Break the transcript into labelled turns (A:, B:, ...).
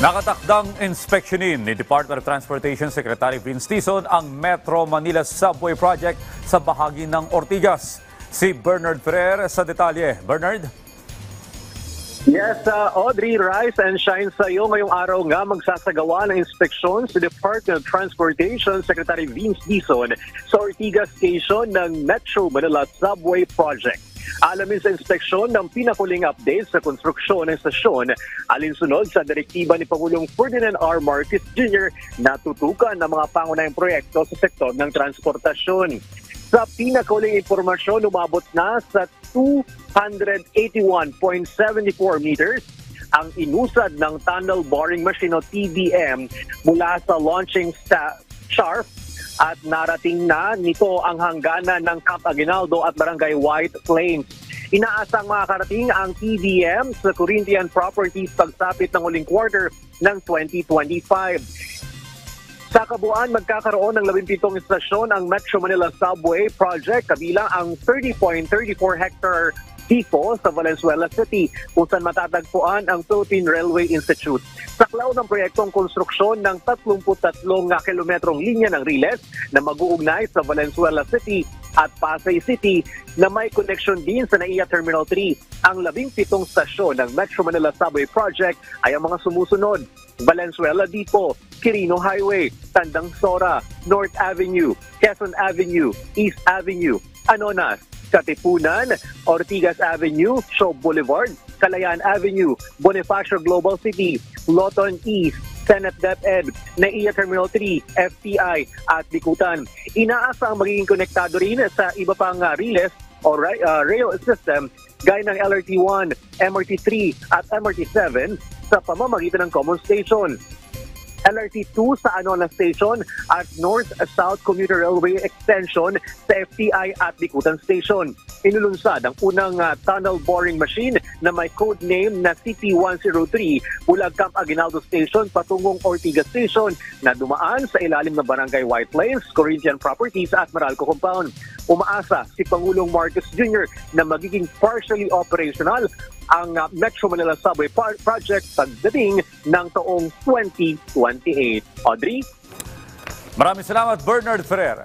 A: Nakatakdang inspeksyonin ni Department of Transportation Secretary Vince Dizon ang Metro Manila Subway Project sa bahagi ng Ortigas. Si Bernard Ferrer sa detalye. Bernard?
B: Yes, Audrey, rise and shine sa iyo. Ngayong araw nga magsasagawa ng inspeksyon si Department of Transportation Secretary Vince Dizon sa Ortigas Station ng Metro Manila Subway Project. Alamin sa inspeksyon ng pinakuling update sa konstruksyon ng estasyon alinsunod sa direktiba ni Pangulong Ferdinand R. Marcos Jr. na tutukan ng mga pangunahing proyekto sa sektor ng transportasyon. Sa pinakuling impormasyon, umabot na sa 281.74 meters ang inusad ng tunnel boring machine o TBM mula sa launching shaft at narating na nito ang hangganan ng Camp Aguinaldo at Barangay White Plains. Inaasang makakarating ang TBM sa Corinthian Properties pagsapit ng huling quarter ng 2025. Sa kabuuan, magkakaroon ng 17 istasyon ang Metro Manila Subway Project kabilang ang 30.34 hectare tipo sa Valenzuela City kung saan matatagpuan ang Philippine Railway Institute. Saklaw ng proyektong konstruksyon ng 33 kilometrong linya ng Riles na mag-uugnay sa Valenzuela City at Pasay City na may connection din sa NAIA Terminal 3. Ang 17 stasyon ng Metro Manila Subway Project ay ang mga sumusunod: Valenzuela Depot, Quirino Highway, Tandang Sora, North Avenue, Quezon Avenue, East Avenue, Anonas, Katipunan, Ortigas Avenue, Shaw Boulevard, Kalayaan Avenue, Bonifacio Global City, Loton East, Senate DepEd, NAIA Terminal 3, FTI at Bikutan. Inaasang magiging konektado rin sa iba pang Riles o rail system gaya ng LRT1, MRT3 at MRT7 sa pamamagitan ng common station. LRT2 sa Anonas Station at North-South Commuter Railway Extension sa FTI at Bikutan Station. Inulunsad ang unang tunnel boring machine na may code name na CP103 mula Camp Aguinaldo Station patungong Ortigas Station na dumaan sa ilalim ng Barangay White Plains, Corinthian Properties at Meralco Compound. Umaasa si Pangulong Marcos Jr. na magiging partially operational ang Metro Manila Subway Project pagdating ng taong 2028. Audrey?
A: Maraming salamat, Bernard Ferrer.